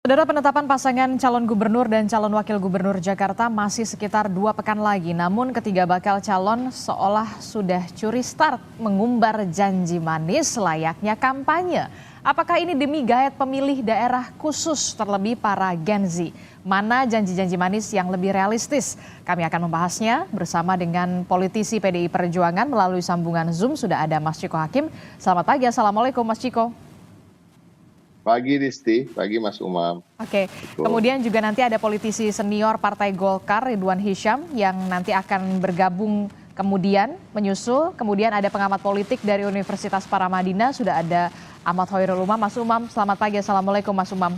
Saudara, penetapan pasangan calon gubernur dan calon wakil gubernur Jakarta masih sekitar 2 pekan lagi. Namun ketiga bakal calon seolah sudah curi start mengumbar janji manis layaknya kampanye. Apakah ini demi gayat pemilih daerah khusus terlebih para Gen Z? Mana janji-janji manis yang lebih realistis? Kami akan membahasnya bersama dengan politisi PDI Perjuangan melalui sambungan Zoom. Sudah ada Mas Ciko Hakim. Selamat pagi, Assalamualaikum Mas Ciko. Pagi Risti, pagi Mas Umam. Oke, kemudian juga nanti ada politisi senior Partai Golkar Ridwan Hisyam yang nanti akan bergabung kemudian menyusul. Kemudian ada pengamat politik dari Universitas Paramadina, sudah ada Ahmad Hoirul Umam. Mas Umam, selamat pagi, Assalamualaikum Mas Umam.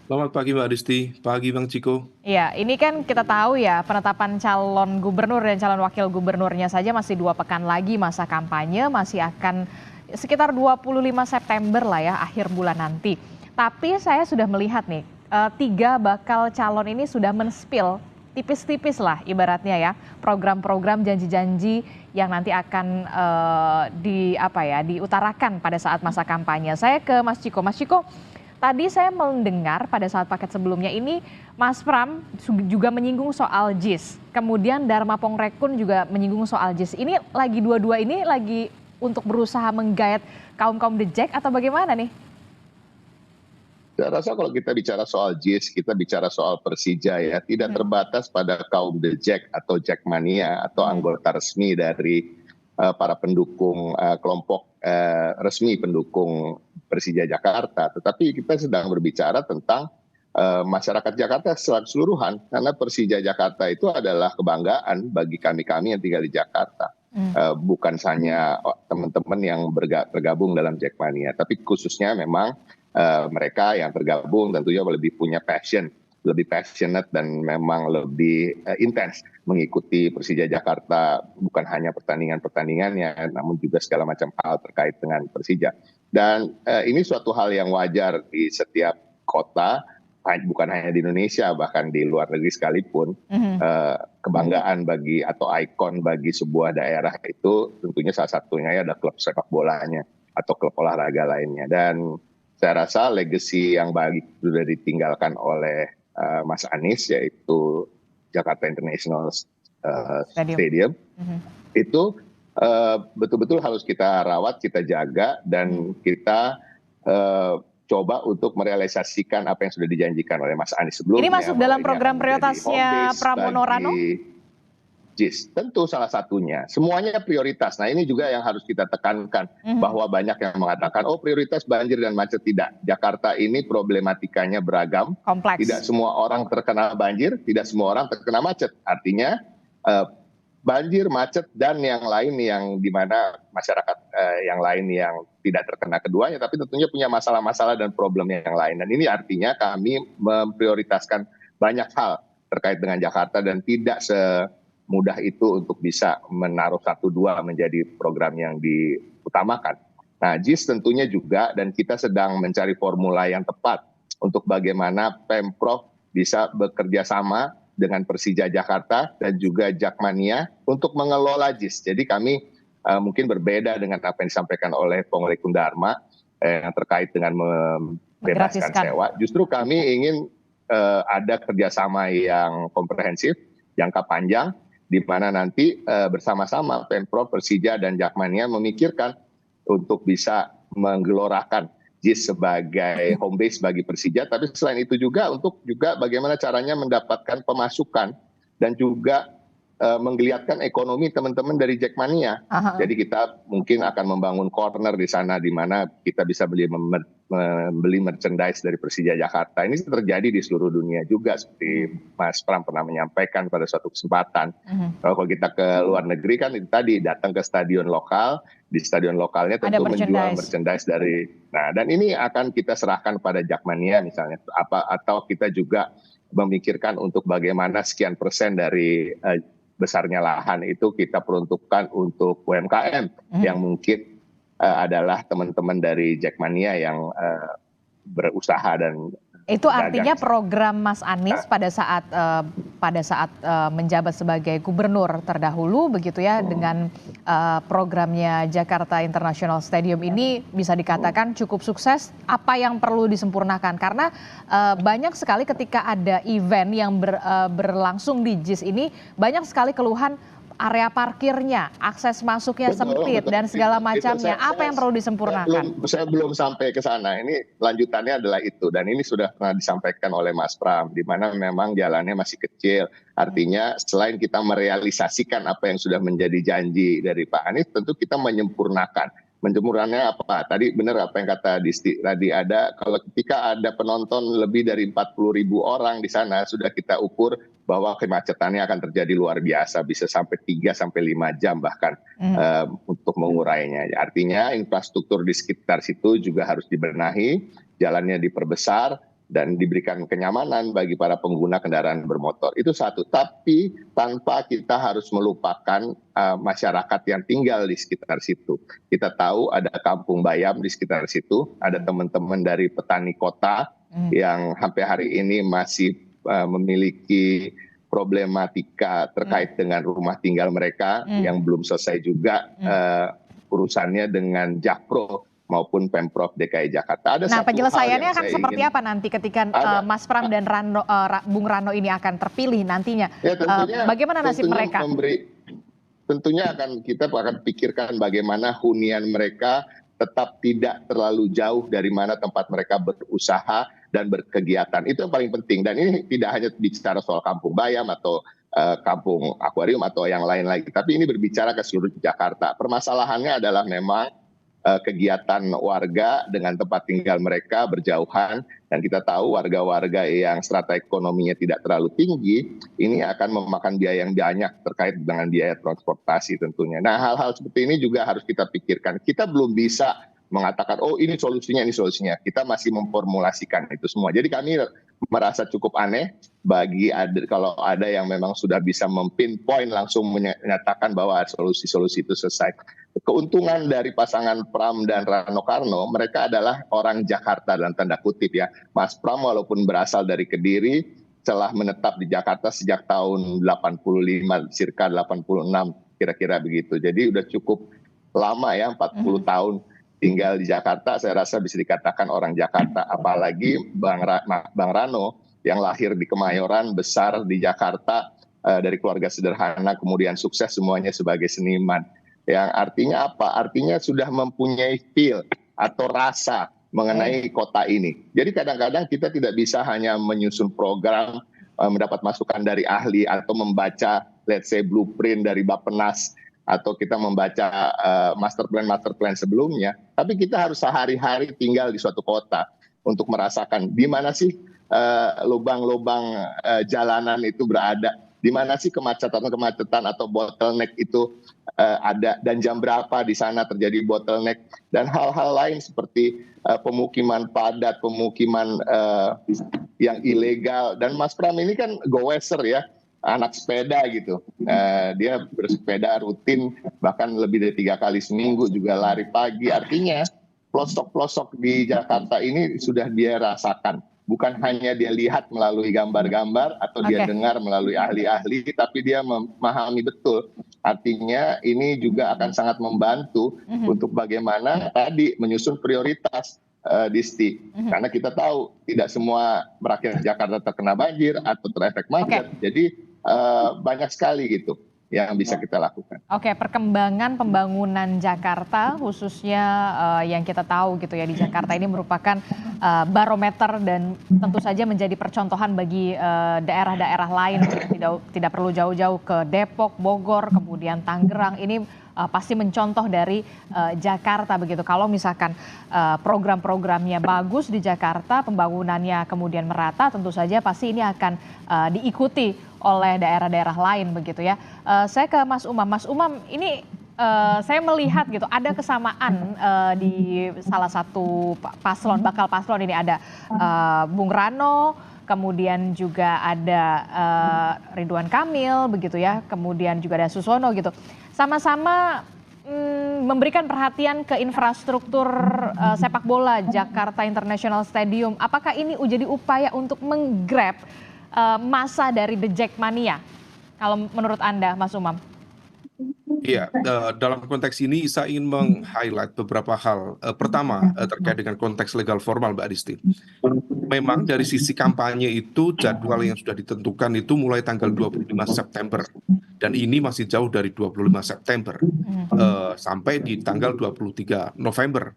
Selamat pagi Mbak Risti, pagi Bang Ciko. Iya, ini kan kita tahu ya penetapan calon gubernur dan calon wakil gubernurnya saja masih 2 pekan lagi masa kampanye, masih akan sekitar 25 September lah ya, akhir bulan nanti. Tapi saya sudah melihat nih, 3 bakal calon ini sudah men-spill tipis-tipis lah ibaratnya ya, program-program janji-janji yang nanti akan diutarakan pada saat masa kampanye. Saya ke Mas Ciko. Mas Ciko, tadi saya mendengar pada saat paket sebelumnya ini Mas Pram juga menyinggung soal JIS. Kemudian Dharma Pongrekun juga menyinggung soal JIS. Ini lagi dua-dua ini lagi untuk berusaha menggayat kaum-kaum The Jack atau bagaimana nih? Saya rasa kalau kita bicara soal JIS, kita bicara soal Persija ya, tidak terbatas pada kaum The Jack atau Jackmania atau anggota resmi dari para pendukung kelompok resmi pendukung Persija Jakarta. Tetapi kita sedang berbicara tentang masyarakat Jakarta secara keseluruhan, karena Persija Jakarta itu adalah kebanggaan bagi kami-kami yang tinggal di Jakarta. Bukan hanya teman-teman yang bergabung dalam Jackmania, tapi khususnya memang mereka yang tergabung tentunya lebih punya passion, lebih passionate dan memang lebih intens mengikuti Persija Jakarta, bukan hanya pertandingan-pertandingannya, namun juga segala macam hal terkait dengan Persija. Dan ini suatu hal yang wajar di setiap kota, bukan hanya di Indonesia, bahkan di luar negeri sekalipun, kebanggaan bagi atau ikon bagi sebuah daerah itu tentunya salah satunya ada klub sepak bolanya atau klub olahraga lainnya. Dan saya rasa legacy yang baik sudah ditinggalkan oleh Mas Anies, yaitu Jakarta International Stadium. Itu betul-betul harus kita rawat, kita jaga, dan kita coba untuk merealisasikan apa yang sudah dijanjikan oleh Mas Anies sebelumnya. Ini masuk dalam program prioritasnya Pramono Rano? JIS, tentu salah satunya. Semuanya prioritas. Nah, ini juga yang harus kita tekankan, bahwa banyak yang mengatakan, oh prioritas banjir dan macet. Tidak. Jakarta ini problematikanya beragam. Kompleks. Tidak semua orang terkena banjir, tidak semua orang terkena macet. Artinya banjir, macet, dan yang lain yang dimana masyarakat yang lain yang tidak terkena keduanya, tapi tentunya punya masalah-masalah dan problem yang lain. Dan ini artinya kami memprioritaskan banyak hal terkait dengan Jakarta dan tidak semudah itu untuk bisa menaruh 1-2 menjadi program yang diutamakan. Nah, JIS tentunya juga, dan kita sedang mencari formula yang tepat untuk bagaimana Pemprov bisa bekerja sama dengan Persija Jakarta dan juga Jackmania untuk mengelola JIS. Jadi kami mungkin berbeda dengan apa yang disampaikan oleh Pongrekun Dharma yang terkait dengan membebaskan sewa. Justru kami ingin ada kerjasama yang komprehensif, jangka panjang, di mana nanti bersama-sama Pemprov, Persija, dan Jackmania memikirkan untuk bisa menggelorakan JIS sebagai home base bagi Persija, tapi selain itu juga untuk juga bagaimana caranya mendapatkan pemasukan dan juga menggeliatkan ekonomi teman-teman dari Jackmania. Jadi kita mungkin akan membangun corner di sana di mana kita bisa membeli merchandise dari Persija Jakarta. Ini terjadi di seluruh dunia juga, seperti Mas Pram pernah menyampaikan pada suatu kesempatan. Kalau kita ke luar negeri kan itu tadi datang ke stadion lokal, di stadion lokalnya tentu menjual merchandise dari. Nah, dan ini akan kita serahkan pada Jackmania misalnya, atau kita juga memikirkan untuk bagaimana sekian persen dari besarnya lahan itu kita peruntukkan untuk UMKM yang mungkin adalah teman-teman dari Jackmania yang berusaha dan Itu artinya dagang. program Mas Anies pada saat menjabat sebagai gubernur terdahulu begitu ya, dengan programnya Jakarta International Stadium ini bisa dikatakan cukup sukses. Apa yang perlu disempurnakan? Karena banyak sekali ketika ada event yang berlangsung di JIS ini, banyak sekali keluhan area parkirnya, akses masuknya sempit dan segala macamnya. Apa yang perlu disempurnakan? Saya belum sampai ke sana. Ini lanjutannya adalah itu, dan ini sudah pernah disampaikan oleh Mas Pram, di mana memang jalannya masih kecil. Artinya selain kita merealisasikan apa yang sudah menjadi janji dari Pak Anies, tentu kita menyempurnakan. Menyempurnakannya apa? Tadi benar apa yang kata Disti. Tadi kalau ketika ada penonton lebih dari 40.000 orang di sana, sudah kita ukur bahwa kemacetannya akan terjadi luar biasa, bisa sampai 3 sampai 5 jam bahkan untuk mengurainya. Artinya infrastruktur di sekitar situ juga harus dibenahi, jalannya diperbesar, dan diberikan kenyamanan bagi para pengguna kendaraan bermotor. Itu satu, tapi tanpa kita harus melupakan masyarakat yang tinggal di sekitar situ. Kita tahu ada kampung Bayam di sekitar situ, ada teman-teman dari petani kota yang sampai hari ini masih memiliki problematika terkait dengan rumah tinggal mereka yang belum selesai juga urusannya dengan Jakpro maupun Pemprov DKI Jakarta. Nah, penyelesaiannya akan seperti apa nanti ketika Mas Pram dan Bung Rano ini akan terpilih nantinya? Ya, bagaimana nasib mereka? Tentunya kita akan pikirkan bagaimana hunian mereka tetap tidak terlalu jauh dari mana tempat mereka berusaha dan berkegiatan. Itu yang paling penting. Dan ini tidak hanya bicara soal Kampung Bayam atau Kampung Akuarium atau yang lain lagi, tapi ini berbicara ke seluruh Jakarta. Permasalahannya adalah memang kegiatan warga dengan tempat tinggal mereka berjauhan, dan kita tahu warga-warga yang strata ekonominya tidak terlalu tinggi ini akan memakan biaya yang banyak terkait dengan biaya transportasi tentunya. Nah, hal-hal seperti ini juga harus kita pikirkan. Kita belum bisa mengatakan oh ini solusinya, ini solusinya. Kita masih memformulasikan itu semua. Jadi kami merasa cukup aneh kalau ada yang memang sudah bisa mempinpoint langsung menyatakan bahwa solusi-solusi itu selesai. Keuntungan dari pasangan Pram dan Rano Karno, mereka adalah orang Jakarta dalam tanda kutip ya. Mas Pram walaupun berasal dari Kediri, telah menetap di Jakarta sejak tahun 85, circa 86 kira-kira begitu. Jadi udah cukup lama ya, 40 tahun tinggal di Jakarta. Saya rasa bisa dikatakan orang Jakarta. Apalagi Bang Rano yang lahir di Kemayoran, besar di Jakarta, dari keluarga sederhana, kemudian sukses semuanya sebagai seniman. Yang artinya apa? Artinya sudah mempunyai feel atau rasa mengenai kota ini. Jadi kadang-kadang kita tidak bisa hanya menyusun program, mendapat masukan dari ahli, atau membaca let's say blueprint dari Bappenas, atau kita membaca master plan sebelumnya. Tapi kita harus sehari-hari tinggal di suatu kota untuk merasakan di mana sih lubang-lubang jalanan itu berada, di mana sih kemacetan atau bottleneck itu ada, dan jam berapa di sana terjadi bottleneck, dan hal-hal lain seperti pemukiman padat, pemukiman yang ilegal. Dan Mas Pram ini kan goeser ya, anak sepeda gitu. Dia bersepeda rutin, bahkan lebih dari 3 kali seminggu, juga lari pagi. Artinya pelosok-pelosok di Jakarta ini sudah dia rasakan. Bukan hanya dia lihat melalui gambar-gambar atau dia dengar melalui ahli-ahli, tapi dia memahami betul. Artinya ini juga akan sangat membantu untuk bagaimana tadi menyusun prioritas, Disti. Karena kita tahu tidak semua rakyat Jakarta terkena banjir atau terefek macet. Jadi banyak sekali gitu yang bisa kita lakukan. Oke, perkembangan pembangunan Jakarta khususnya yang kita tahu gitu ya, di Jakarta ini merupakan barometer dan tentu saja menjadi percontohan bagi daerah-daerah lain. Tidak perlu jauh-jauh ke Depok, Bogor, kemudian Tangerang. Ini pasti mencontoh dari Jakarta begitu. Kalau misalkan program-programnya bagus di Jakarta, pembangunannya kemudian merata, tentu saja pasti ini akan diikuti oleh daerah-daerah lain begitu ya. Saya ke Mas Umam. Mas Umam, ini saya melihat gitu ada kesamaan di salah satu bakal paslon ini, ada Bung Rano, kemudian juga ada Ridwan Kamil begitu ya, kemudian juga ada Susono gitu. Sama-sama memberikan perhatian ke infrastruktur sepak bola Jakarta International Stadium. Apakah ini jadi upaya untuk menggrab masa dari The Jackmania? Kalau menurut Anda, Mas Umam? Iya, dalam konteks ini saya ingin meng-highlight beberapa hal. Pertama, terkait dengan konteks legal formal, Mbak Adisti. Memang dari sisi kampanye itu jadwal yang sudah ditentukan itu mulai tanggal 25 September. Dan ini masih jauh dari 25 September. Sampai di tanggal 23 November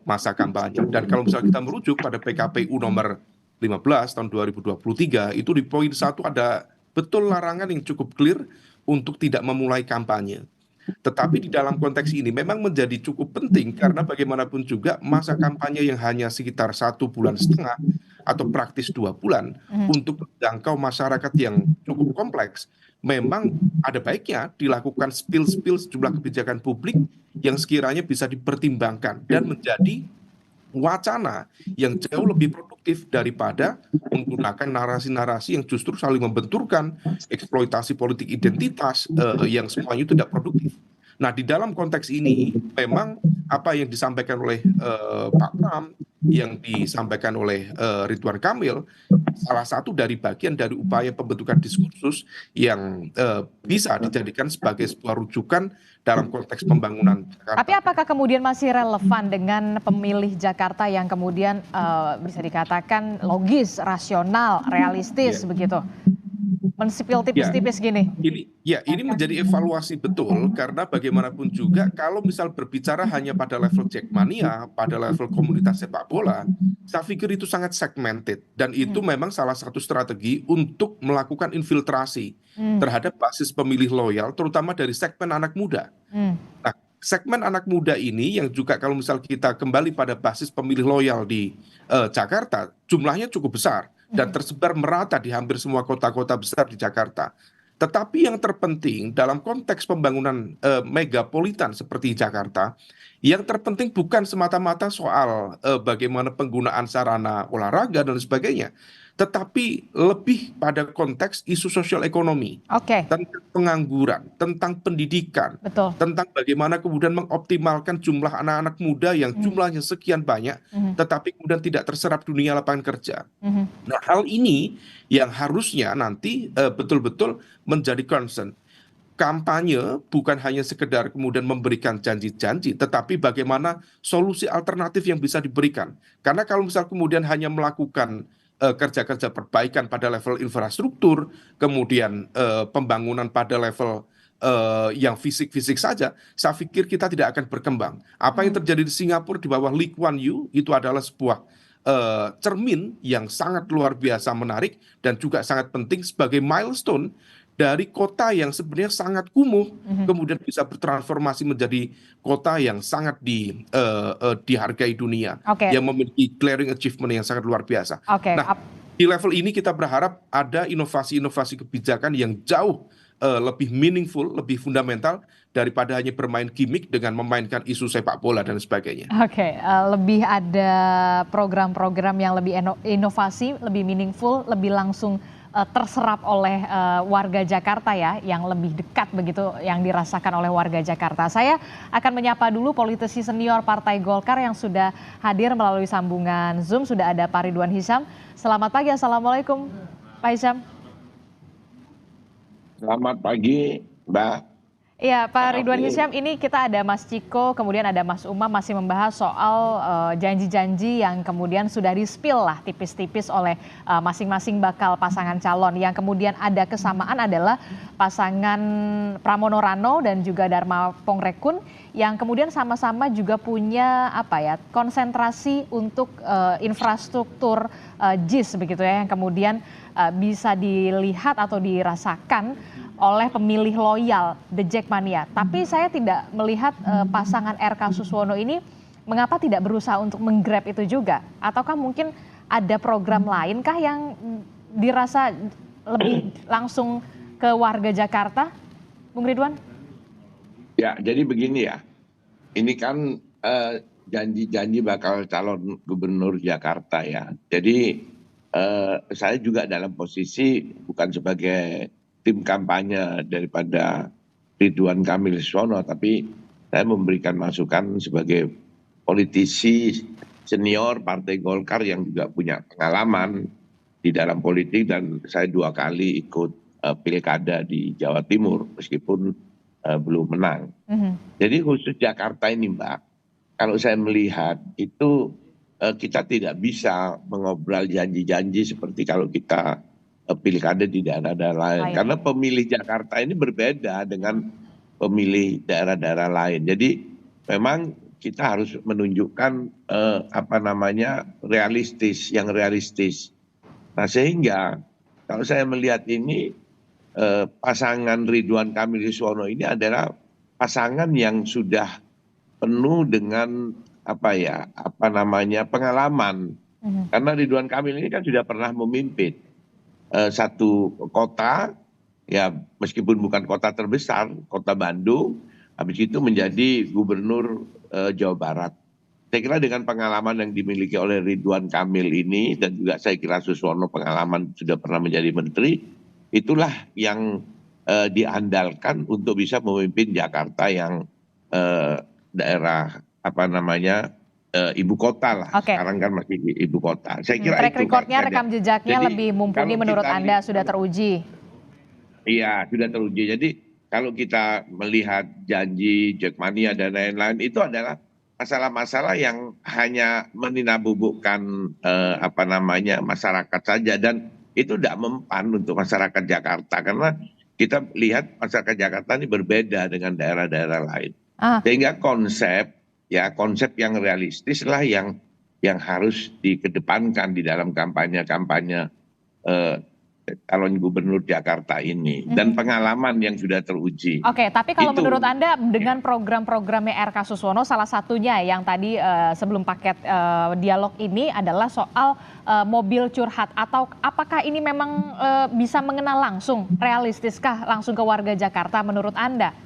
masa kampanye. Dan kalau misalnya kita merujuk pada PKPU nomor 15 tahun 2023, itu di poin 1 ada betul larangan yang cukup clear untuk tidak memulai kampanye. Tetapi di dalam konteks ini memang menjadi cukup penting karena bagaimanapun juga masa kampanye yang hanya sekitar 1,5 bulan atau praktis 2 bulan untuk menjangkau masyarakat yang cukup kompleks, memang ada baiknya dilakukan spill sejumlah kebijakan publik yang sekiranya bisa dipertimbangkan dan menjadi wacana yang jauh lebih produktif daripada menggunakan narasi-narasi yang justru saling membenturkan, eksploitasi politik identitas yang semuanya itu tidak produktif. Nah, di dalam konteks ini memang apa yang disampaikan oleh Pak Pram, yang disampaikan oleh Ridwan Kamil, salah satu dari bagian dari upaya pembentukan diskursus yang bisa dijadikan sebagai sebuah rujukan dalam konteks pembangunan Jakarta. Tapi apakah kemudian masih relevan dengan pemilih Jakarta yang kemudian bisa dikatakan logis, rasional, realistis begitu? Mensipil tipis-tipis gini. Ini menjadi evaluasi betul karena bagaimanapun juga kalau misal berbicara hanya pada level Jackmania, pada level komunitas sepak bola, saya pikir itu sangat segmented dan itu memang salah satu strategi untuk melakukan infiltrasi terhadap basis pemilih loyal, terutama dari segmen anak muda. Nah, segmen anak muda ini yang juga kalau misal kita kembali pada basis pemilih loyal di Jakarta, jumlahnya cukup besar dan tersebar merata di hampir semua kota-kota besar di Jakarta. Tetapi yang terpenting dalam konteks pembangunan megapolitan seperti Jakarta, yang terpenting bukan semata-mata soal bagaimana penggunaan sarana olahraga dan sebagainya, tetapi lebih pada konteks isu sosial ekonomi, tentang pengangguran, tentang pendidikan, tentang bagaimana kemudian mengoptimalkan jumlah anak-anak muda yang jumlahnya sekian banyak, tetapi kemudian tidak terserap dunia lapangan kerja. Nah, hal ini yang harusnya nanti betul-betul menjadi concern. Kampanye bukan hanya sekedar kemudian memberikan janji-janji, tetapi bagaimana solusi alternatif yang bisa diberikan. Karena kalau misal kemudian hanya melakukan kerja-kerja perbaikan pada level infrastruktur, kemudian pembangunan pada level yang fisik-fisik saja, saya pikir kita tidak akan berkembang. Apa yang terjadi di Singapura di bawah Lee Kuan Yew itu adalah sebuah cermin yang sangat luar biasa menarik dan juga sangat penting sebagai milestone dari kota yang sebenarnya sangat kumuh, kemudian bisa bertransformasi menjadi kota yang sangat dihargai dunia, yang memiliki glaring achievement yang sangat luar biasa. Nah, di level ini kita berharap ada inovasi-inovasi kebijakan yang jauh lebih meaningful, lebih fundamental daripada hanya bermain gimmick dengan memainkan isu sepak bola dan sebagainya. Lebih ada program-program yang lebih inovasi, lebih meaningful, lebih langsung terserap oleh warga Jakarta ya, yang lebih dekat begitu yang dirasakan oleh warga Jakarta. Saya akan menyapa dulu politisi senior Partai Golkar yang sudah hadir melalui sambungan Zoom. Sudah ada Pak Ridwan Hisyam. Selamat pagi, Assalamualaikum Pak Hisyam. Selamat pagi, Mbak. Iya, Pak Ridwan Hisyam, ini kita ada Mas Ciko, kemudian ada Mas Umam masih membahas soal janji-janji yang kemudian sudah di-spill lah tipis-tipis oleh masing-masing bakal pasangan calon. Yang kemudian ada kesamaan adalah pasangan Pramono Rano dan juga Dharma Pongrekun yang kemudian sama-sama juga punya konsentrasi untuk infrastruktur JIS begitu ya, yang kemudian bisa dilihat atau dirasakan oleh pemilih loyal The Jackmania. Tapi saya tidak melihat pasangan RK Suswono ini mengapa tidak berusaha untuk menggrab itu juga? Ataukah mungkin ada program lain kah yang dirasa lebih langsung ke warga Jakarta, Bung Ridwan? Ya, jadi begini ya. Ini kan janji-janji bakal calon gubernur Jakarta ya. Jadi saya juga dalam posisi bukan sebagai tim kampanye daripada Ridwan Kamil Suswono, tapi saya memberikan masukan sebagai politisi senior Partai Golkar yang juga punya pengalaman di dalam politik, dan saya 2 kali ikut pilkada di Jawa Timur meskipun belum menang. Jadi khusus Jakarta ini Mbak, kalau saya melihat itu kita tidak bisa mengobrol janji-janji seperti kalau kita pilkada di daerah-daerah lain. Karena pemilih Jakarta ini berbeda dengan pemilih daerah-daerah lain. Jadi memang kita harus menunjukkan realistis, yang realistis. Nah sehingga kalau saya melihat ini pasangan Ridwan Kamil Yuswono ini adalah pasangan yang sudah penuh dengan pengalaman. Karena Ridwan Kamil ini kan sudah pernah memimpin satu kota, ya meskipun bukan kota terbesar, kota Bandung, habis itu menjadi gubernur Jawa Barat. Saya kira dengan pengalaman yang dimiliki oleh Ridwan Kamil ini, dan juga saya kira Suswono pengalaman sudah pernah menjadi menteri, itulah yang diandalkan untuk bisa memimpin Jakarta yang daerah ibu kota lah. Sekarang kan masih ibu kota. Saya kira track itu recordnya, rekam jejaknya lebih mumpuni menurut Anda, sudah teruji. Iya, sudah teruji. Jadi kalau kita melihat janji Jackmania dan lain-lain, itu adalah masalah-masalah yang hanya meninabobokan masyarakat saja, dan itu tidak mempan untuk masyarakat Jakarta, karena kita lihat masyarakat Jakarta ini berbeda dengan daerah-daerah lain. Sehingga konsep yang realistis lah yang harus dikedepankan di dalam kampanye calon gubernur Jakarta ini, dan pengalaman yang sudah teruji. Oke, tapi kalau menurut Anda dengan program-programnya RK Suswono, salah satunya yang tadi sebelum paket dialog ini adalah soal mobil curhat, atau apakah ini memang bisa mengenal langsung, realistiskah langsung ke warga Jakarta menurut Anda?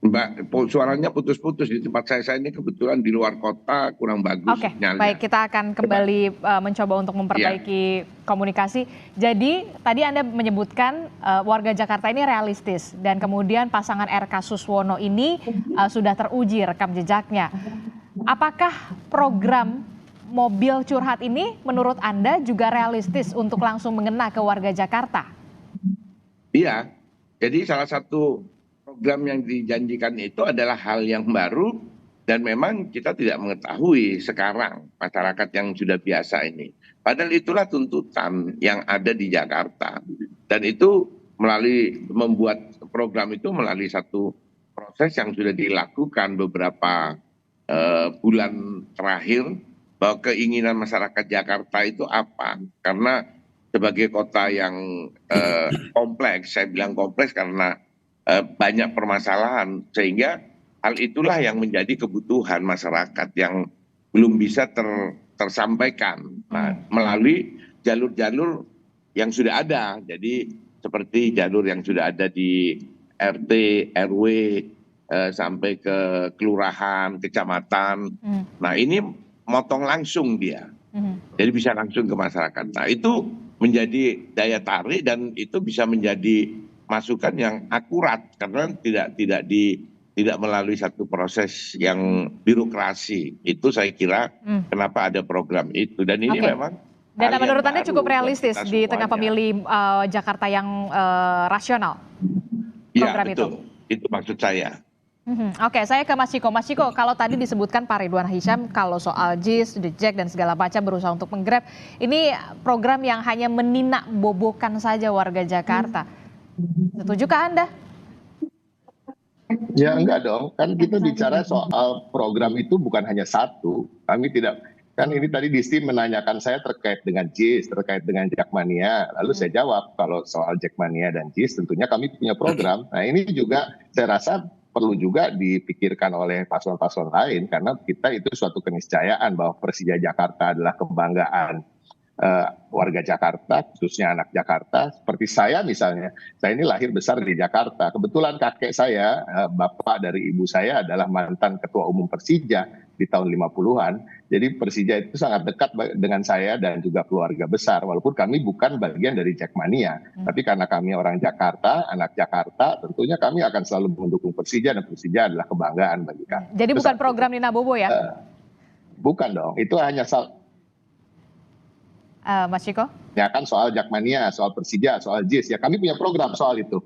Mbak, suaranya putus-putus di tempat saya ini kebetulan di luar kota, kurang bagus. Oke, baik, kita akan kembali mencoba untuk memperbaiki komunikasi. Jadi tadi Anda menyebutkan warga Jakarta ini realistis, dan kemudian pasangan RK Suswono ini sudah teruji rekam jejaknya. Apakah program mobil curhat ini menurut Anda juga realistis untuk langsung mengena ke warga Jakarta? Iya, jadi salah satu program yang dijanjikan itu adalah hal yang baru, dan memang kita tidak mengetahui sekarang masyarakat yang sudah biasa ini. Padahal itulah tuntutan yang ada di Jakarta, dan itu membuat program itu melalui satu proses yang sudah dilakukan beberapa bulan terakhir, bahwa keinginan masyarakat Jakarta itu apa. Karena sebagai kota yang kompleks, saya bilang kompleks karena banyak permasalahan, sehingga hal itulah yang menjadi kebutuhan masyarakat yang belum bisa tersampaikan melalui jalur-jalur yang sudah ada. Jadi seperti jalur yang sudah ada di RT, RW, sampai ke kelurahan, kecamatan. Nah ini motong langsung dia, jadi bisa langsung ke masyarakat. Nah itu menjadi daya tarik, dan itu bisa menjadi masukan yang akurat, karena tidak melalui satu proses yang birokrasi. Itu saya kira kenapa ada program itu, dan ini memang. Dan menurut Anda cukup realistis di tengah pemilih Jakarta yang rasional? Program ya, betul. Itu maksud saya. Oke, saya ke Mas Ciko. Mas Ciko, kalau tadi disebutkan Pak Ridwan Hisyam kalau soal JIS, The Jack dan segala macam berusaha untuk menggrab, ini program yang hanya meninak bobokan saja warga Jakarta. Setujukah Anda? Ya enggak dong, kan kita bicara soal program itu bukan hanya satu. Kami tidak, kan ini tadi Disti menanyakan saya terkait dengan JIS, terkait dengan Jackmania. Lalu saya jawab, kalau soal Jackmania dan JIS tentunya kami punya program. Nah ini juga saya rasa perlu juga dipikirkan oleh paslon-paslon lain, karena kita itu suatu keniscayaan bahwa Persija Jakarta adalah kebanggaan warga Jakarta, khususnya anak Jakarta. Seperti saya misalnya, saya ini lahir besar di Jakarta. Kebetulan kakek saya, bapak dari ibu saya adalah mantan ketua umum Persija. di tahun 50-an. Jadi Persija itu sangat dekat dengan saya dan juga keluarga besar. Walaupun kami bukan bagian dari Jackmania. Tapi karena kami orang Jakarta, anak Jakarta, tentunya kami akan selalu mendukung Persija. Dan Persija adalah kebanggaan bagi kami. Jadi bukan program Nina Bobo ya? Bukan dong, itu hanya Mas Ciko? ya kan soal Jackmania, soal Persija, soal JIS. Ya kami punya program soal itu.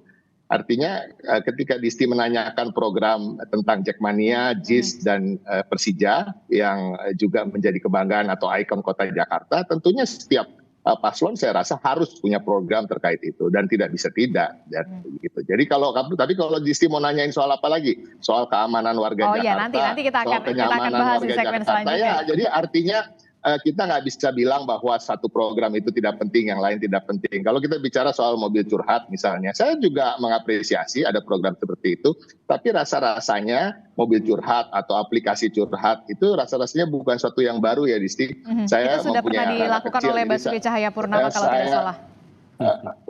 Artinya ketika Disti menanyakan program tentang Jackmania, JIS, dan Persija yang juga menjadi kebanggaan atau ikon kota Jakarta, tentunya setiap paslon saya rasa harus punya program terkait itu dan tidak bisa tidak. Gitu. Jadi kalau Disti mau nanyain soal apa lagi? Soal keamanan warga Jakarta. Oh iya, nanti kita akan bahas di segmen selanjutnya. Ya, jadi artinya kita nggak bisa bilang bahwa satu program itu tidak penting, yang lain tidak penting. Kalau kita bicara soal mobil curhat misalnya, saya juga mengapresiasi ada program seperti itu, tapi rasa-rasanya mobil curhat atau aplikasi curhat itu rasa-rasanya bukan suatu yang baru ya, Disti. Itu sudah pernah dilakukan oleh Basuki Cahayapurnama kalau tidak salah.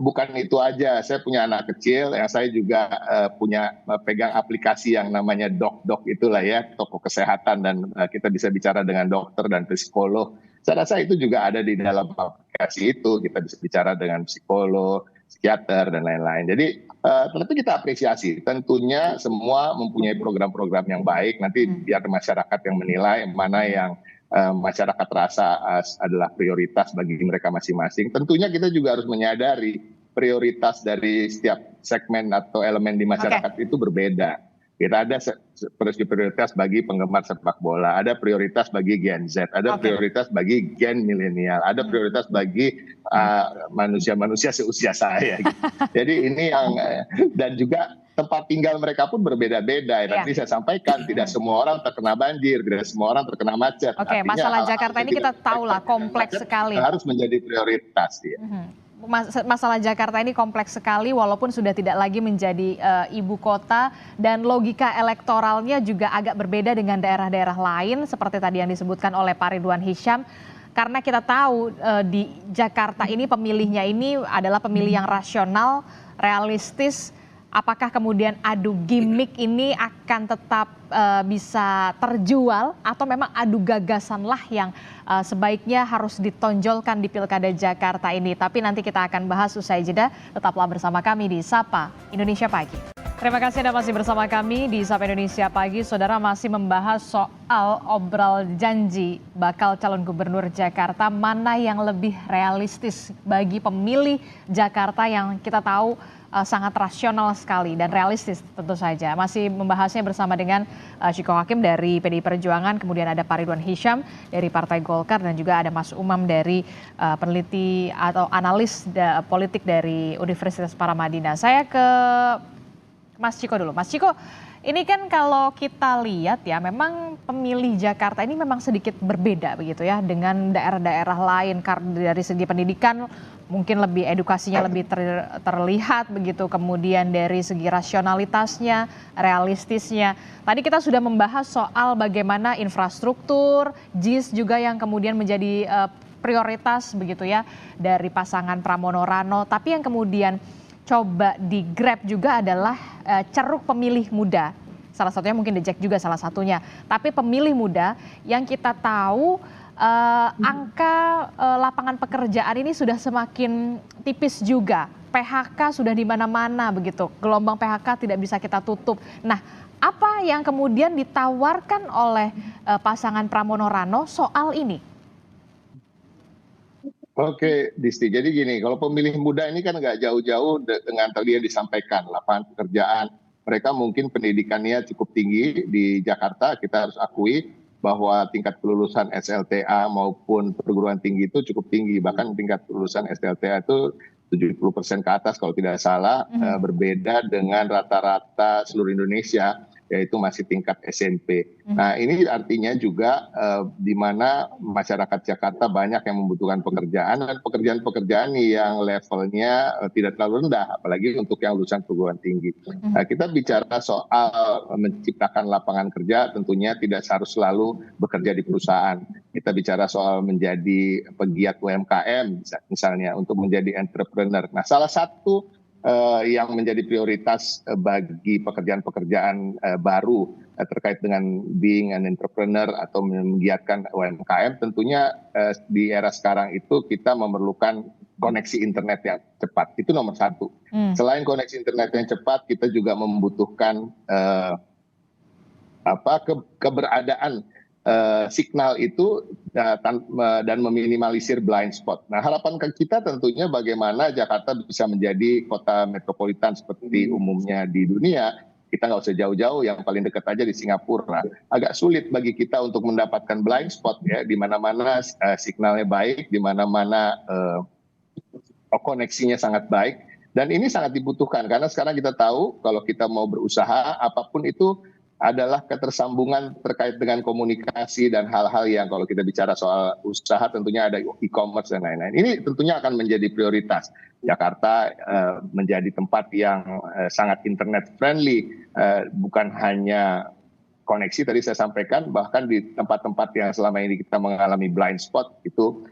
Bukan itu aja, saya punya anak kecil yang saya juga punya pegang aplikasi yang namanya Dok itulah ya, toko kesehatan, dan kita bisa bicara dengan dokter dan psikolog. Saya rasa itu juga ada di dalam aplikasi itu, kita bisa bicara dengan psikolog, psikiater, dan lain-lain. Jadi tentu kita apresiasi, tentunya semua mempunyai program-program yang baik, nanti biar masyarakat yang menilai mana yang masyarakat rasa adalah prioritas bagi mereka masing-masing. Tentunya kita juga harus menyadari prioritas dari setiap segmen atau elemen di masyarakat itu berbeda. Kita ada prioritas bagi penggemar sepak bola, ada prioritas bagi Gen Z, ada prioritas bagi Gen milenial, ada prioritas bagi manusia-manusia seusia saya. Gitu. Jadi ini yang dan juga tempat tinggal mereka pun berbeda-beda. Nanti saya sampaikan, tidak semua orang terkena banjir, tidak semua orang terkena macet. Oke, masalah Jakarta ini kita tahulah kompleks sekali. Harus menjadi prioritas. Ya. Masalah Jakarta ini kompleks sekali, walaupun sudah tidak lagi menjadi ibu kota, dan logika elektoralnya juga agak berbeda dengan daerah-daerah lain, seperti tadi yang disebutkan oleh Pak Ridwan Hisyam. Karena kita tahu di Jakarta ini pemilihnya ini adalah pemilih yang rasional, realistis. Apakah kemudian adu gimmick ini akan tetap bisa terjual, atau memang adu gagasanlah yang sebaiknya harus ditonjolkan di Pilkada Jakarta ini? Tapi nanti kita akan bahas usai jeda. Tetaplah bersama kami di Sapa Indonesia Pagi. Terima kasih Anda masih bersama kami di Sapa Indonesia Pagi. Saudara, masih membahas soal obral janji bakal calon gubernur Jakarta, mana yang lebih realistis bagi pemilih Jakarta yang kita tahu sangat rasional sekali dan realistis tentu saja. Masih membahasnya bersama dengan Ciko Hakim dari PDI Perjuangan, kemudian ada Pak Ridwan Hisyam dari Partai Golkar, dan juga ada Mas Umam dari peneliti atau analis politik dari Universitas Paramadina. Saya ke Mas Ciko dulu. Mas Ciko, ini kan kalau kita lihat ya, memang pemilih Jakarta ini memang sedikit berbeda begitu ya dengan daerah-daerah lain, karena dari segi pendidikan mungkin lebih edukasinya lebih terlihat begitu, kemudian dari segi rasionalitasnya, realistisnya. Tadi kita sudah membahas soal bagaimana infrastruktur, JIS juga yang kemudian menjadi prioritas begitu ya dari pasangan Pramono Rano, tapi yang kemudian coba di grab juga adalah ceruk pemilih muda. Salah satunya mungkin The Jack juga salah satunya. Tapi pemilih muda yang kita tahu angka lapangan pekerjaan ini sudah semakin tipis juga. PHK sudah di mana-mana begitu. Gelombang PHK tidak bisa kita tutup. Nah, apa yang kemudian ditawarkan oleh pasangan Pramono Rano soal ini? Oke, Disti. Jadi gini, kalau pemilih muda ini kan nggak jauh-jauh dengan tadi yang disampaikan, lapangan pekerjaan. Mereka mungkin pendidikannya cukup tinggi di Jakarta, kita harus akui bahwa tingkat kelulusan SLTA maupun perguruan tinggi itu cukup tinggi. Bahkan tingkat kelulusan SLTA itu 70% ke atas kalau tidak salah, berbeda dengan rata-rata seluruh Indonesia, yaitu masih tingkat SMP. Nah, ini artinya juga di mana masyarakat Jakarta banyak yang membutuhkan pekerjaan, dan pekerjaan-pekerjaan yang levelnya tidak terlalu rendah, apalagi untuk yang lulusan perguruan tinggi. Nah, kita bicara soal menciptakan lapangan kerja, tentunya tidak harus selalu bekerja di perusahaan. Kita bicara soal menjadi pegiat UMKM misalnya, untuk menjadi entrepreneur. Nah, salah satu yang menjadi prioritas bagi pekerjaan-pekerjaan baru terkait dengan being an entrepreneur atau menggiatkan UMKM, tentunya di era sekarang itu kita memerlukan koneksi internet yang cepat. Itu nomor satu. Selain koneksi internet yang cepat, kita juga membutuhkan keberadaan signal itu dan meminimalisir blind spot. Nah, harapan kita tentunya bagaimana Jakarta bisa menjadi kota metropolitan seperti umumnya di dunia. Kita nggak usah jauh-jauh, yang paling dekat aja di Singapura. Agak sulit bagi kita untuk mendapatkan blind spot ya, di mana-mana signalnya baik, di mana-mana koneksinya sangat baik. Dan ini sangat dibutuhkan karena sekarang kita tahu kalau kita mau berusaha apapun itu adalah ketersambungan terkait dengan komunikasi dan hal-hal yang kalau kita bicara soal usaha tentunya ada e-commerce dan lain-lain. Ini tentunya akan menjadi prioritas. Jakarta menjadi tempat yang sangat internet friendly, bukan hanya koneksi tadi saya sampaikan, bahkan di tempat-tempat yang selama ini kita mengalami blind spot itu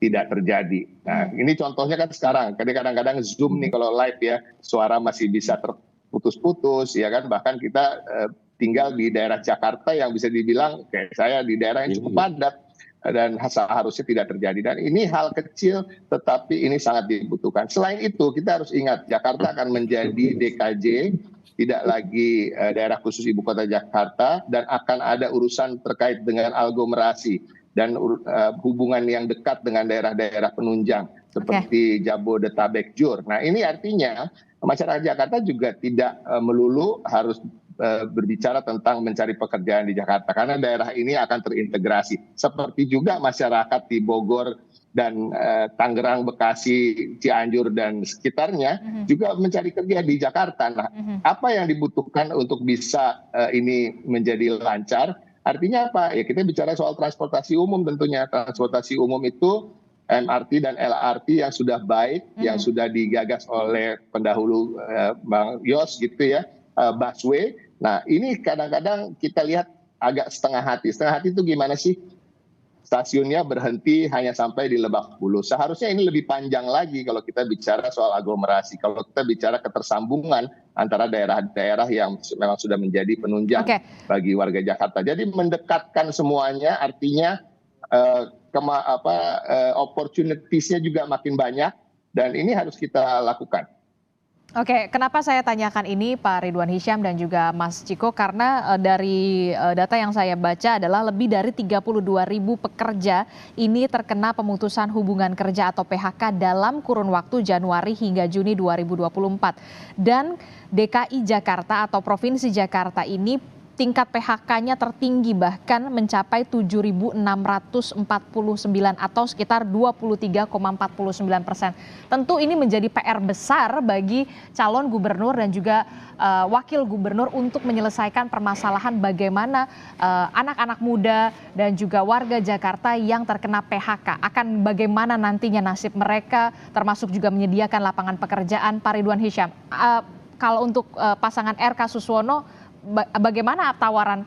tidak terjadi. Nah, ini contohnya kan sekarang, kadang-kadang Zoom nih kalau live ya, suara masih bisa terputus-putus, ya kan, bahkan kita tinggal di daerah Jakarta yang bisa dibilang kayak saya di daerah yang cukup padat dan seharusnya tidak terjadi. Dan ini hal kecil tetapi ini sangat dibutuhkan. Selain itu kita harus ingat Jakarta akan menjadi DKJ, tidak lagi daerah khusus ibu kota Jakarta, dan akan ada urusan terkait dengan aglomerasi dan hubungan yang dekat dengan daerah-daerah penunjang seperti Jabodetabek, Jur. Nah, ini artinya masyarakat Jakarta juga tidak melulu harus berbicara tentang mencari pekerjaan di Jakarta, karena daerah ini akan terintegrasi. Seperti juga masyarakat di Bogor dan Tangerang, Bekasi, Cianjur dan sekitarnya juga mencari kerja di Jakarta. Nah, apa yang dibutuhkan untuk bisa ini menjadi lancar? Artinya apa? Ya kita bicara soal transportasi umum tentunya. Transportasi umum itu MRT dan LRT yang sudah baik, yang sudah digagas oleh pendahulu Bang Yos gitu ya, busway. Nah, ini kadang-kadang kita lihat agak setengah hati. Setengah hati itu gimana sih? Stasiunnya berhenti hanya sampai di Lebak Bulus. Seharusnya ini lebih panjang lagi kalau kita bicara soal aglomerasi. Kalau kita bicara ketersambungan antara daerah-daerah yang memang sudah menjadi penunjang bagi warga Jakarta. Jadi mendekatkan semuanya, artinya opportunities-nya juga makin banyak, dan ini harus kita lakukan. Oke, kenapa saya tanyakan ini Pak Ridwan Hisyam dan juga Mas Ciko, karena dari data yang saya baca adalah lebih dari 32.000 pekerja ini terkena pemutusan hubungan kerja atau PHK dalam kurun waktu Januari hingga Juni 2024. Dan DKI Jakarta atau Provinsi Jakarta ini tingkat PHK-nya tertinggi, bahkan mencapai 7.649 atau sekitar 23,49%. Tentu ini menjadi PR besar bagi calon gubernur dan juga wakil gubernur untuk menyelesaikan permasalahan bagaimana anak-anak muda dan juga warga Jakarta yang terkena PHK. Akan bagaimana nantinya nasib mereka, termasuk juga menyediakan lapangan pekerjaan. Pak Ridwan Hisyam, kalau untuk pasangan RK Suswono, bagaimana tawaran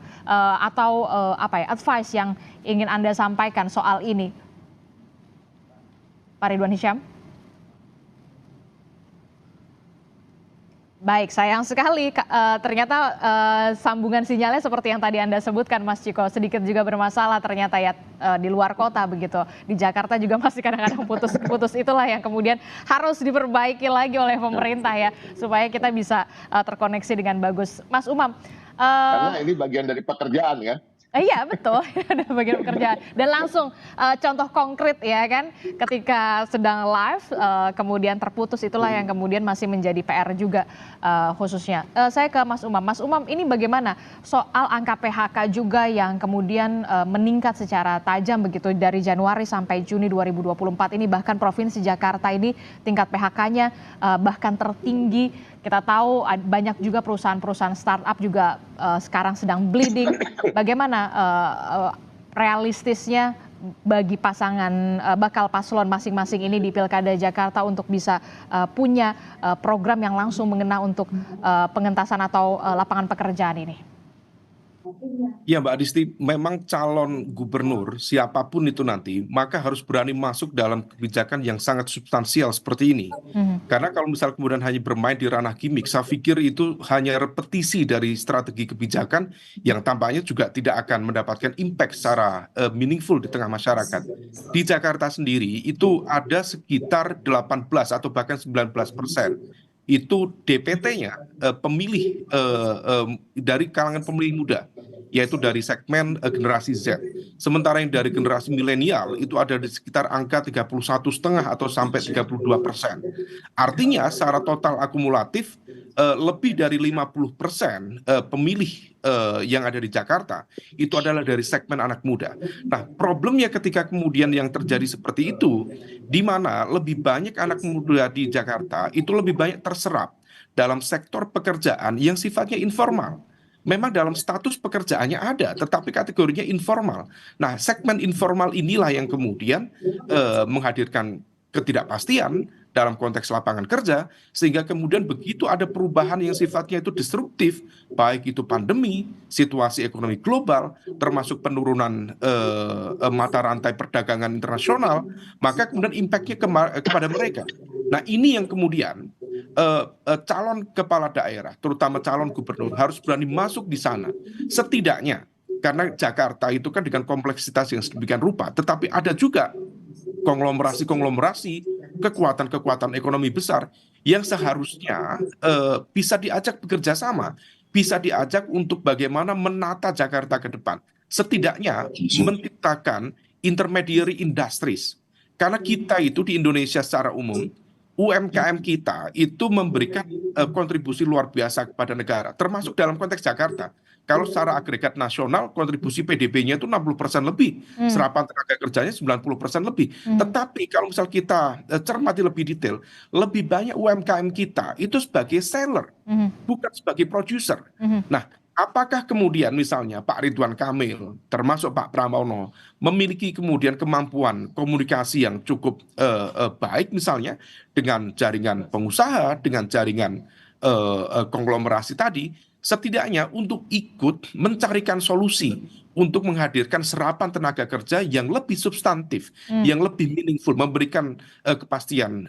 atau advice yang ingin Anda sampaikan soal ini, Pak Ridwan Hisyam? Baik, sayang sekali ternyata sambungan sinyalnya seperti yang tadi Anda sebutkan Mas Ciko, sedikit juga bermasalah ternyata ya di luar kota begitu. Di Jakarta juga masih kadang-kadang putus-putus, itulah yang kemudian harus diperbaiki lagi oleh pemerintah ya, supaya kita bisa terkoneksi dengan bagus. Mas Umam. Karena ini bagian dari pekerjaan kan? Iya betul, ada bagian pekerjaan. Dan langsung contoh konkret ya kan, ketika sedang live kemudian terputus, itulah yang kemudian masih menjadi PR juga khususnya. Saya ke Mas Umam. Mas Umam, ini bagaimana soal angka PHK juga yang kemudian meningkat secara tajam begitu dari Januari sampai Juni 2024 ini, bahkan Provinsi Jakarta ini tingkat PHK-nya bahkan tertinggi. Kita tahu banyak juga perusahaan-perusahaan startup juga sekarang sedang bleeding. Bagaimana realistisnya bagi pasangan bakal paslon masing-masing ini di Pilkada Jakarta untuk bisa punya program yang langsung mengena untuk pengentasan atau lapangan pekerjaan ini? Ya Mbak Adisti, memang calon gubernur siapapun itu nanti, maka harus berani masuk dalam kebijakan yang sangat substansial seperti ini. Mhm. Karena kalau misal kemudian hanya bermain di ranah gimmick, saya pikir itu hanya repetisi dari strategi kebijakan yang tampaknya juga tidak akan mendapatkan impact secara meaningful di tengah masyarakat. Di Jakarta sendiri itu ada sekitar 18 atau bahkan 19% itu DPT-nya pemilih dari kalangan pemilih muda, yaitu dari segmen generasi Z. Sementara yang dari generasi milenial itu ada di sekitar angka 31,5 atau sampai 32%. Artinya secara total akumulatif lebih dari 50% pemilih yang ada di Jakarta itu adalah dari segmen anak muda. Nah, problemnya ketika kemudian yang terjadi seperti itu, di mana lebih banyak anak muda di Jakarta itu lebih banyak terserap dalam sektor pekerjaan yang sifatnya informal. Memang dalam status pekerjaannya ada, tetapi kategorinya informal. Nah, segmen informal inilah yang kemudian menghadirkan ketidakpastian dalam konteks lapangan kerja, sehingga kemudian begitu ada perubahan yang sifatnya itu disruptif, baik itu pandemi, situasi ekonomi global, termasuk penurunan mata rantai perdagangan internasional, maka kemudian impact-nya kepada mereka. Nah, ini yang kemudian calon kepala daerah, terutama calon gubernur, harus berani masuk di sana. Setidaknya, karena Jakarta itu kan dengan kompleksitas yang sedemikian rupa, tetapi ada juga konglomerasi-konglomerasi, kekuatan-kekuatan ekonomi besar yang seharusnya bisa diajak bekerja sama, bisa diajak untuk bagaimana menata Jakarta ke depan. Setidaknya menciptakan intermediary industries. Karena kita itu di Indonesia secara umum, UMKM kita itu memberikan kontribusi luar biasa kepada negara, termasuk dalam konteks Jakarta. Kalau secara agregat nasional, kontribusi PDB-nya itu 60% lebih, Hmm. serapan tenaga kerjanya 90% lebih. Mhm. Tetapi kalau misal kita cermati lebih detail, lebih banyak UMKM kita itu sebagai seller, Mhm. bukan sebagai producer. Mhm. Nah, apakah kemudian misalnya Pak Ridwan Kamil, termasuk Pak Pramono, memiliki kemudian kemampuan komunikasi yang cukup baik misalnya dengan jaringan pengusaha, dengan jaringan konglomerasi tadi, setidaknya untuk ikut mencarikan solusi untuk menghadirkan serapan tenaga kerja yang lebih substantif, Hmm. yang lebih meaningful, memberikan kepastian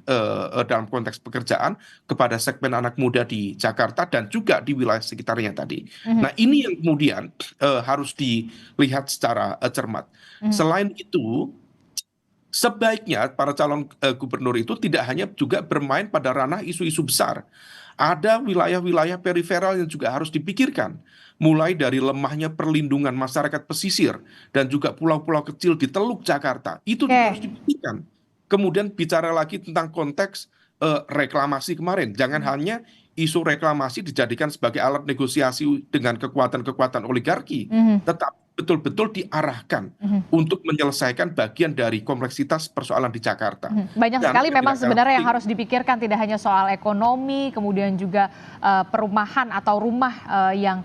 dalam konteks pekerjaan kepada segmen anak muda di Jakarta dan juga di wilayah sekitarnya tadi. Mhm. Nah, ini yang kemudian harus dilihat secara cermat. Mhm. Selain itu, sebaiknya para calon gubernur itu tidak hanya juga bermain pada ranah isu-isu besar. Ada wilayah-wilayah periferal yang juga harus dipikirkan. Mulai dari lemahnya perlindungan masyarakat pesisir dan juga pulau-pulau kecil di Teluk Jakarta. Itu juga harus Oke. dipikirkan. Kemudian bicara lagi tentang konteks reklamasi kemarin. Jangan hanya isu reklamasi dijadikan sebagai alat negosiasi dengan kekuatan-kekuatan oligarki, Mhm. tetapi betul-betul diarahkan Mhm. untuk menyelesaikan bagian dari kompleksitas persoalan di Jakarta. Mhm. Banyak Dan sekali yang memang tidak kalah sebenarnya yang penting, harus dipikirkan, tidak hanya soal ekonomi, kemudian juga perumahan atau rumah yang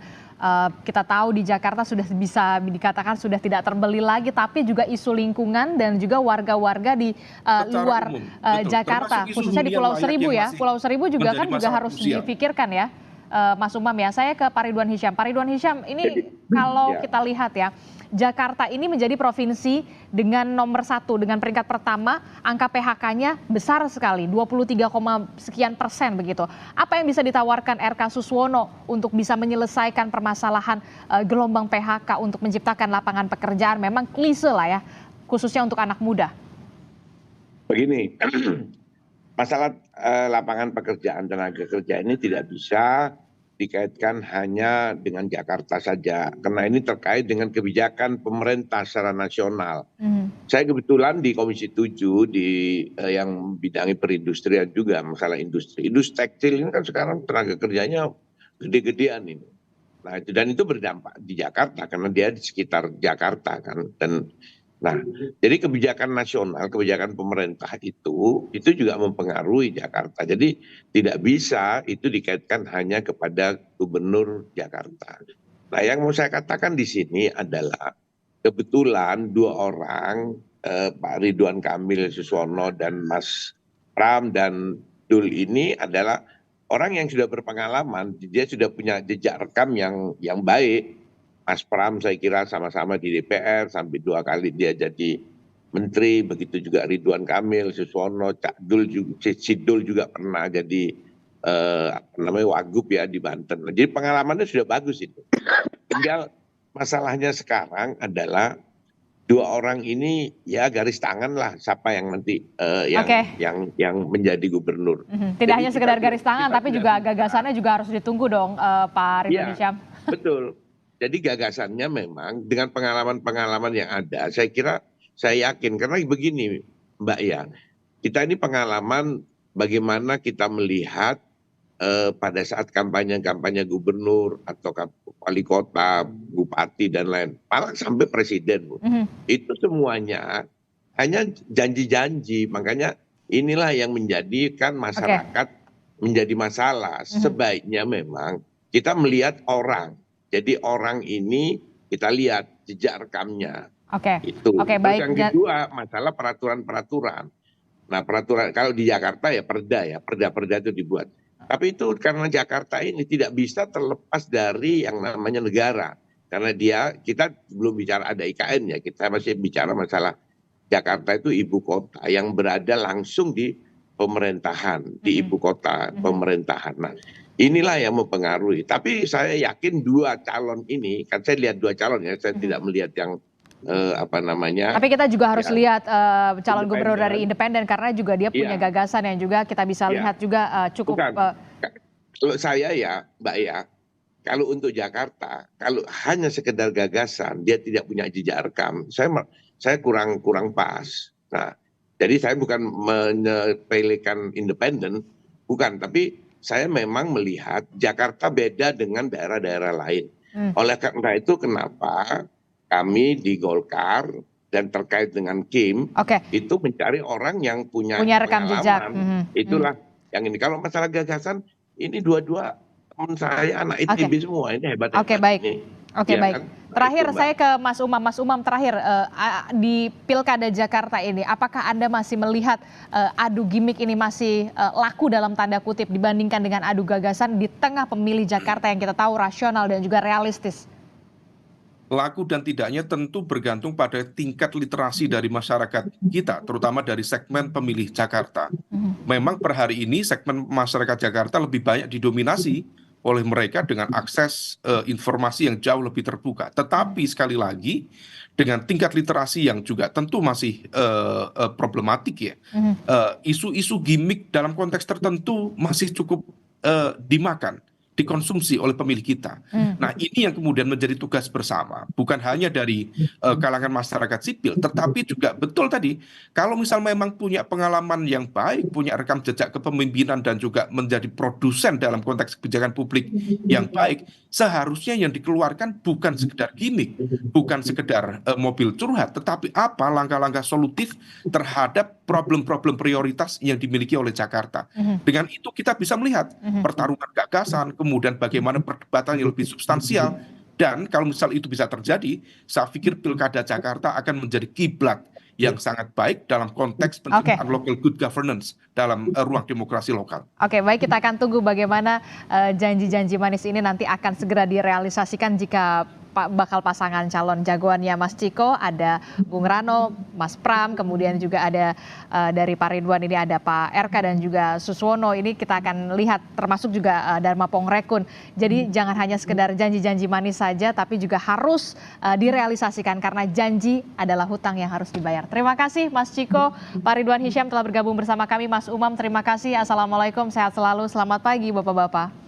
kita tahu di Jakarta sudah bisa dikatakan sudah tidak terbeli lagi, tapi juga isu lingkungan dan juga warga-warga di secara luar umum, betul, termasuk Jakarta, isu khususnya di hunian Pulau layak Seribu yang ya. masih Pulau Seribu juga menjadi kan juga masalah harus krusial. dipikirkan ya, Mas Umam ya. Saya ke Pak Ridwan Hisyam. Pak Ridwan Hisyam, ini kalau Ya. kita lihat ya, Jakarta ini menjadi provinsi dengan nomor 1, dengan peringkat pertama, angka PHK-nya besar sekali, 23, sekian persen begitu. Apa yang bisa ditawarkan RK Suswono untuk bisa menyelesaikan permasalahan gelombang PHK untuk menciptakan lapangan pekerjaan? Memang klise lah ya, khususnya untuk anak muda. Begini, masalah lapangan pekerjaan tenaga kerja ini tidak bisa dikaitkan hanya dengan Jakarta saja, karena ini terkait dengan kebijakan pemerintah secara nasional. Mhm. Saya kebetulan di Komisi 7 yang bidangi perindustrian juga masalah industri. Industri tekstil ini kan sekarang tenaga kerjanya gede-gedean ini. Nah, dan itu berdampak di Jakarta karena dia di sekitar Jakarta kan. Nah, jadi kebijakan nasional, kebijakan pemerintah itu juga mempengaruhi Jakarta. Jadi tidak bisa itu dikaitkan hanya kepada gubernur Jakarta. Nah, yang mau saya katakan di sini adalah kebetulan dua orang, Pak Ridwan Kamil Suswono dan Mas Pram dan Dul ini adalah orang yang sudah berpengalaman, dia sudah punya jejak rekam yang baik. Mas Pram saya kira sama-sama di DPR sampai 2 kali dia jadi menteri, begitu juga Ridwan Kamil, Suswono, Cak Dul juga, Sidul juga pernah jadi apa namanya wagub ya di Banten. Jadi pengalamannya sudah bagus itu. Tinggal masalahnya sekarang adalah 2 orang ini ya garis tangan lah siapa yang nanti yang menjadi gubernur. Tidak Jadi hanya sekedar kita garis tangan, tapi juga gagasannya juga harus ditunggu dong, Pak Ridwan Hisyam. Betul. Jadi gagasannya memang dengan pengalaman-pengalaman yang ada, saya yakin karena begini Mbak ya, kita ini pengalaman bagaimana kita melihat pada saat kampanye gubernur atau wali kota, bupati dan lain, malah sampai presiden, Bu. Itu semuanya hanya janji-janji, makanya inilah yang menjadikan masyarakat menjadi masalah. Sebaiknya memang kita melihat orang. Jadi orang ini kita lihat jejak rekamnya. Itu. Terus yang kedua masalah peraturan-peraturan. Nah peraturan kalau di Jakarta ya perda itu dibuat. Tapi itu karena Jakarta ini tidak bisa terlepas dari yang namanya negara. Karena kita belum bicara ada IKN ya, kita masih bicara masalah Jakarta itu ibu kota yang berada langsung di pemerintahan, di ibu kota pemerintahan. Nah inilah yang mempengaruhi. Tapi saya yakin 2 calon ini, kan saya lihat 2 calon ya, saya tidak melihat yang Tapi kita juga harus lihat calon gubernur dari independen karena juga dia punya gagasan yang juga kita bisa lihat juga cukup. Kalau saya ya, Mbak ya, kalau untuk Jakarta, kalau hanya sekedar gagasan, dia tidak punya jejak rekam, saya kurang pas. Nah, jadi saya bukan menyepelekan independen, bukan, tapi saya memang melihat Jakarta beda dengan daerah-daerah lain. Oleh karena itu kenapa kami di Golkar dan terkait dengan Kim itu mencari orang yang punya rekam jejak. Itulah yang ini. Kalau masalah gagasan ini 2 teman saya anak ITB semua, ini hebat. Baik. Baik. Kan? Terakhir saya ke Mas Umam. Mas Umam terakhir di Pilkada Jakarta ini, apakah Anda masih melihat adu gimmick ini masih laku dalam tanda kutip dibandingkan dengan adu gagasan di tengah pemilih Jakarta yang kita tahu rasional dan juga realistis? Laku dan tidaknya tentu bergantung pada tingkat literasi dari masyarakat kita, terutama dari segmen pemilih Jakarta. Memang per hari ini segmen masyarakat Jakarta lebih banyak didominasi oleh mereka dengan akses informasi yang jauh lebih terbuka. Tetapi sekali lagi dengan tingkat literasi yang juga tentu masih problematik ya, isu-isu gimmick dalam konteks tertentu masih cukup dimakan, dikonsumsi oleh pemilih kita. Nah ini yang kemudian menjadi tugas bersama, bukan hanya dari kalangan masyarakat sipil, tetapi juga betul tadi, kalau misal memang punya pengalaman yang baik, punya rekam jejak kepemimpinan dan juga menjadi produsen dalam konteks kebijakan publik yang baik, seharusnya yang dikeluarkan bukan sekedar gimmick, bukan sekedar mobil curhat, tetapi apa langkah-langkah solutif terhadap problem-problem prioritas yang dimiliki oleh Jakarta. Dengan itu kita bisa melihat pertarungan gagasan, kemudian bagaimana perdebatan yang lebih substansial, dan kalau misal itu bisa terjadi, saya pikir Pilkada Jakarta akan menjadi kiblat yang sangat baik dalam konteks penciptaan local good governance dalam ruang demokrasi lokal. Baik, kita akan tunggu bagaimana janji-janji manis ini nanti akan segera direalisasikan jika bakal pasangan calon jagoannya Mas Ciko, ada Bung Rano, Mas Pram, kemudian juga ada dari Pak Ridwan ini ada Pak RK dan juga Suswono. Ini kita akan lihat termasuk juga Dharma Pongrekun. Jadi jangan hanya sekedar janji-janji manis saja, tapi juga harus direalisasikan karena janji adalah hutang yang harus dibayar. Terima kasih Mas Ciko, Pak Ridwan Hisyam telah bergabung bersama kami. Mas Umam terima kasih. Assalamualaikum, sehat selalu, selamat pagi Bapak-Bapak.